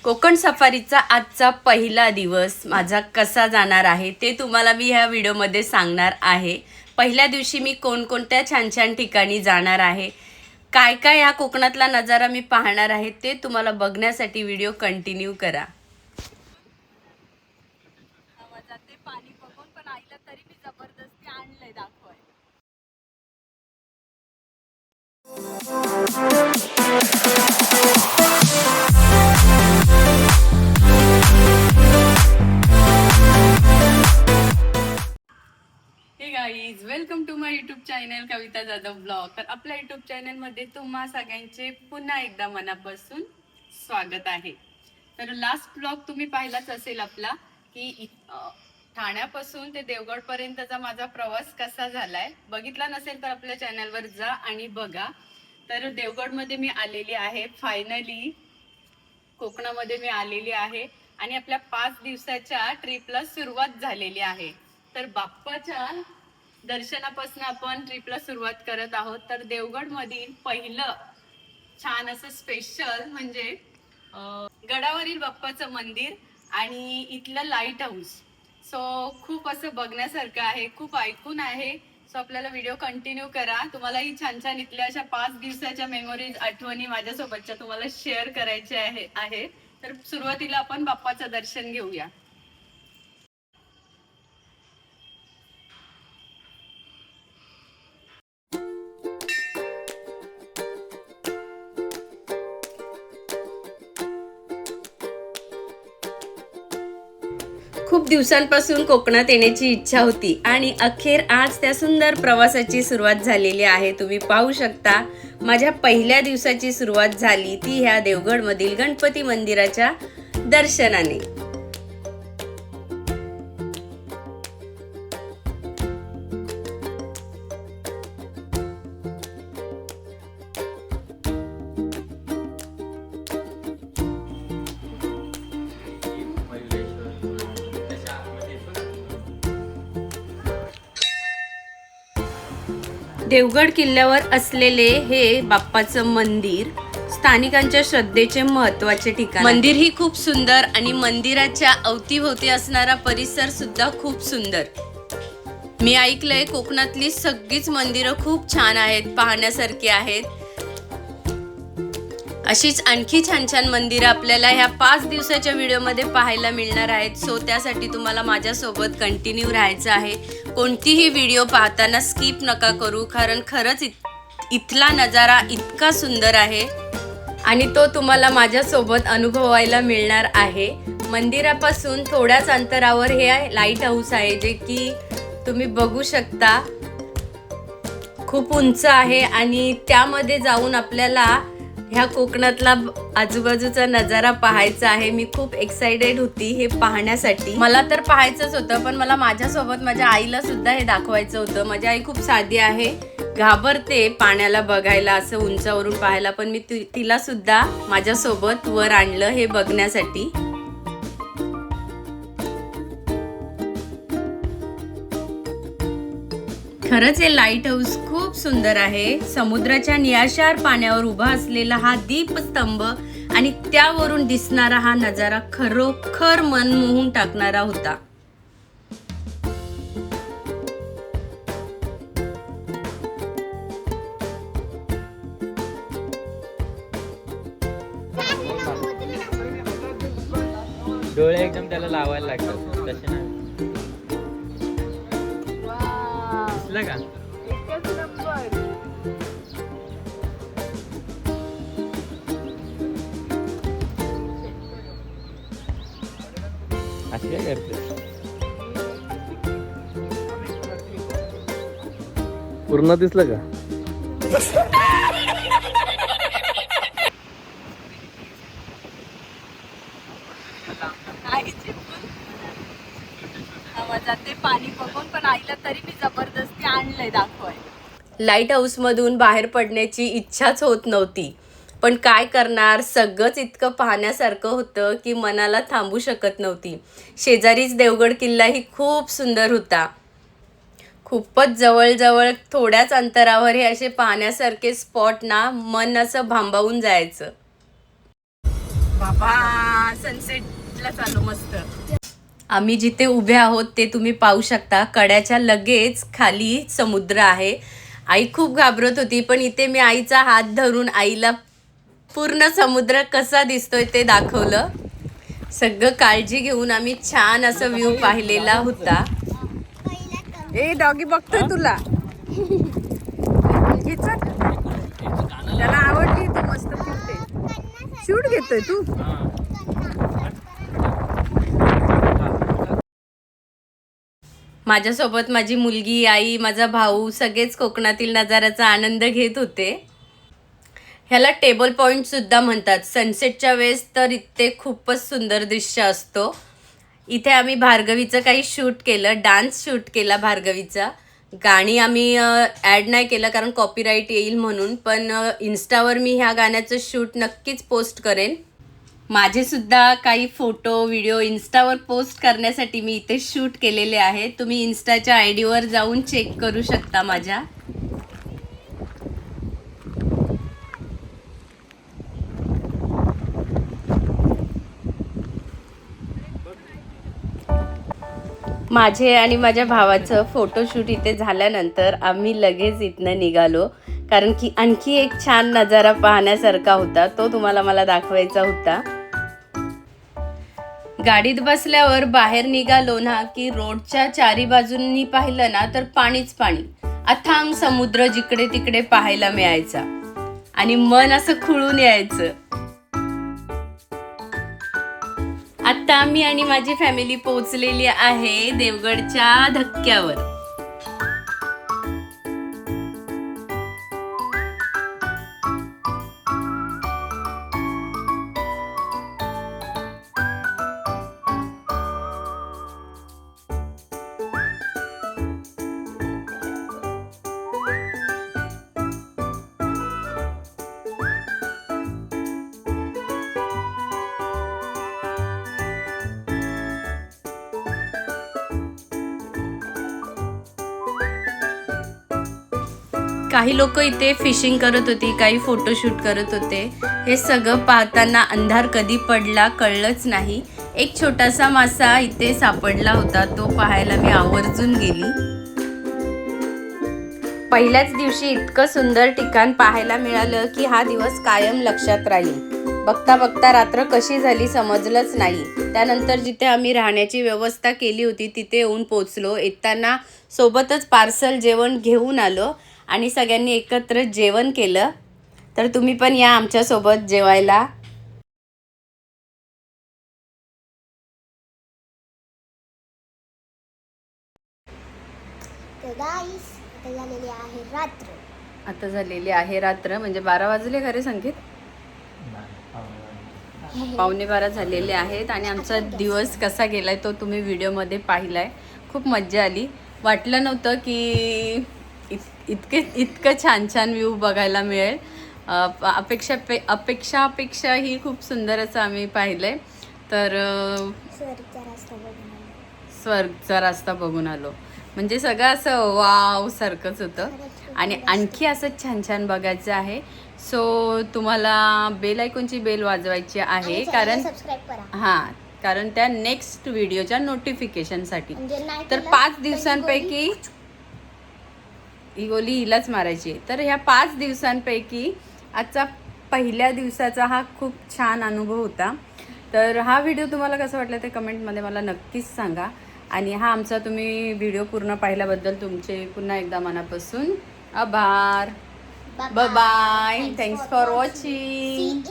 कोकण सफारीचा आजचा पहिला दिवस माझा कसा जाणार आहे ते तुम्हाला मी ह्या व्हिडिओमध्ये सांगणार आहे। पहिल्या दिवशी मी कोणकोणत्या छान छान ठिकाणी जाणार आहे, काय काय ह्या कोकणातला नजारा मी पाहणार आहे ते तुम्हाला बघण्यासाठी व्हिडिओ कंटिन्यू करा। ते पाणी बघून पण आईला तरी मी जबरदस्ती आणलंय दाखवाय। Hey guys, welcome to my YouTube channel Kavita Jadhav blog. तर आपल्या यूट्यूब चॅनल मध्ये तुम्हा सगळ्यांचे पुन्हा एकदा मनापासून स्वागत आहे। तर लास्ट ब्लॉग तुम्ही पाहिलाच असेल आपला की ठाण्यापासून ते देवगड पर्यंतचा माझा प्रवास कसा झालाय। बघितला नसेल तर आपल्या चॅनलवर जा आणि बघा। तर देवगड मध्ये मी आलेली आहे, फायनली कोकणामध्ये मी आलेली आहे आणि आपल्या 5 दिवसाच्या ट्रिपला सुरुवात झालेली आहे। तर बाप्पाच्या दर्शनापासून आपण ट्रिपला सुरुवात करत आहोत। तर देवगड मधील पहिलं छान असं स्पेशल म्हणजे गडावरील बाप्पाचं मंदिर आणि इथलं लाईट हाऊस। सो खूप असं बघण्यासारखं आहे, खूप ऐकून आहे। सो आपल्याला व्हिडिओ कंटिन्यू करा। तुम्हालाही छान छान इथल्या अशा 5 दिवसाच्या मेमोरीज, आठवणी माझ्यासोबतच्या तुम्हाला शेअर करायच्या आहे। तर सुरुवातीला आपण बाप्पाचं दर्शन घेऊया। खूप दिवसांपासून कोकणात येण्याची इच्छा होती आणि अखेर आज त्या सुंदर प्रवासाची सुरुवात झालेली आहे। तुम्ही पाहू शकता माझ्या पहिल्या दिवसाची सुरुवात झाली ती ह्या देवगड मधील गणपती मंदिराच्या दर्शनाने। देवगड किल्ल्यावर असलेले हे बाप्पाचं मंदिर स्थानिकांच्या श्रद्धेचे महत्त्वाचे ठिकाण। मंदिर ही खूप सुंदर आणि मंदिराच्या अवतीभोवती असणारा परिसर सुद्धा खूप सुंदर। मी ऐकलंय कोकणातली सगळीच मंदिरं खूप छान आहेत, पाहण्यासारखी आहेत। अशीच आणखी छान छान मंदिरं आपल्याला ह्या 5 दिवसाच्या व्हिडिओमध्ये पाहायला मिळणार आहेत। सो त्यासाठी तुम्हाला माझ्यासोबत कंटिन्यू राहायचं आहे। कोणतीही व्हिडिओ पाहताना स्किप नका करू, कारण खरंच इथला नजारा इतका सुंदर आहे आणि तो तुम्हाला माझ्यासोबत अनुभवायला मिळणार आहे। मंदिरापासून थोड्याच अंतरावर हे लाईट हाऊस आहे, जे की तुम्ही बघू शकता खूप उंच आहे आणि त्यामध्ये जाऊन आपल्याला ह्या कोकणातला आजूबाजूचा नजारा पाहायचा आहे। मी खूप एक्साइटेड होती हे पाहण्यासाठी। मला तर पाहायचंच होतं, पण मला माझ्यासोबत माझ्या आईला सुद्धा हे दाखवायचं होतं। माझी आई खूप साधी आहे, घाबरते पाण्याला बघायला, असं उंचावरून पाहायला, पण मी तिला सुद्धा माझ्यासोबत वर आणलं हे बघण्यासाठी। खरंच हे लाईट हाऊस खूप सुंदर आहे। समुद्राच्या निळाशार पाण्यावर उभा असलेला हा दीपस्तंभ आणि त्यावरून दिसणारा हा नजारा खरोखर मन मोहून टाकणारा होता। डोळे एकदम त्याला लावायला लागतात, तसे नाही दिसलं का? असे काय करते? पूर्ण दिसलं का? ते पाणी बघून पण आईला तरी मी जबरदस्ती आणलंय दाखवाय। लाईट हाऊस मधून बाहेर पडण्याची इच्छाच होत नव्हती, पण काय करणार, सगळंच इतकं पाहण्यासारखं होतं की मनाला थांबू शकत नव्हती। शेजारीच देवगड किल्लाही खूप सुंदर होता। खूपच जवळ थोड्याच अंतरावर हे असे पाहण्यासारखे स्पॉट ना मन असं भांबावून जायचं। बाबा हा सनसेटला चालू मस्त. आम्ही जिथे उभे आहोत ते तुम्ही पाहू शकता. कड्याच्या लगेच खाली समुद्र आहे. आई खूप घाबरत होती, पण इथे मी आईचा हात धरून आईला पूर्ण समुद्र कसा दिसतोय ते दाखवलं. सगळं काळजी घेऊन आम्ही छान असं व्ह्यू पाहिलेला होता. ए डॉगी बघतोय तुला. त्याला आवडली तू मस्त फिरते. शूट घेतोय तू. माझ्यासोबत माझी मुलगी, आई, माझा भाऊ सगळेच कोकणातील नजाऱ्याचा आनंद घेत होते. ह्याला टेबल पॉइंट सुद्धा म्हणतात. सनसेटच्या वेळेस तर इथे खूपच सुंदर दृश्य असतो. इथे आम्ही भार्गवीचं काही शूट केलं, डान्स शूट केला भार्गवीचा. गाणी आम्ही ॲड नाही केलं कारण कॉपीराईट येईल म्हणून, पण इन्स्टावर मी ह्या गाण्याचं शूट नक्कीच पोस्ट करेन. माझे सुद्धा काही फोटो व्हिडिओ इन्स्टावर पोस्ट करण्यासाठी मी इथे शूट केलेले आहेत. तुम्ही इन्स्टाच्या आयडीवर जाऊन चेक करू शकता माझ्या. माझे आणि माझ्या भावाचं फोटोशूट इथे झाल्यानंतर आम्ही लगेच इथनं निघालो, कारण की आणखी एक छान नजारा पाहण्यासारखा होता. तो तुम्हाला मला दाखवायचा होता. गाडीत बसल्यावर बाहेर निघालो ना की रोडच्या चारी बाजूंनी पाहिलं ना तर पाणीच पाणी, अथांग समुद्र जिकडे तिकडे पाहायला मिळायचा आणि मन असं खुळून यायचं. आता मी आणि माझी फॅमिली पोहोचलेली आहे देवगडच्या धक्क्यावर. काही लोक इथे फिशिंग करत होती, काही फोटोशूट करत होते. हे सगळं पाहताना अंधार कधी पडला कळलंच नाही. एक छोटासा मासा इथे सापडला होता, तो पाहायला मी आवर्जून गेली. पहिल्याच दिवशी इतकं सुंदर ठिकाण पाहायला मिळालं की हा दिवस कायम लक्षात राहील. बघता बघता रात्र कशी झाली समजलंच नाही. त्यानंतर जिथे आम्ही राहण्याची व्यवस्था केली होती तिथे येऊन पोचलो. येताना सोबतच पार्सल जेवण घेऊन आलो आणि सगळ्यांनी एकत्र जेवण केलं. तर तुम्ही पण या आमच्यासोबत जेवायला. तर गाईस आता झालेली आहे रात्र. आता झालेली आहे रात्र, म्हणजे 12 वाजले खरे संगीत. 11:15 झालेले आहेत आणि आमचा दिवस कसा गेलाय तो तुम्ही व्हिडिओमध्ये पाहिलाय. खूप मज्जा आली. वाटलं नव्हतं की इतकं छान छान व्ह्यू बघायला मिळेल. अपेक्षा ही खूप सुंदर असं आम्ही पाहिलंय. तर स्वर्गचा रस्ता बघून आलो, म्हणजे सगळं असं वाव सारखंच होतं. आणि आणखी असं छान छान बघायचं आहे. सो तुम्हाला बेल आयकॉनची बेल वाजवायची आहे, कारण कारण त्या नेक्स्ट व्हिडिओच्या नोटिफिकेशनसाठी. तर 5 दिवसांपैकी ही गोली हिलाच मारायची. तर ह्या 5 दिवसांपैकी आजचा पहिल्या दिवसाचा हा खूप छान अनुभव होता. तर हा व्हिडिओ तुम्हाला कसा वाटला ते कमेंटमध्ये मला नक्कीच सांगा. आणि हा आमचा तुम्ही व्हिडिओ पूर्ण पाहिल्याबद्दल तुमचे पुन्हा एकदा मनापासून आभार. Bye bye. Thanks for watching.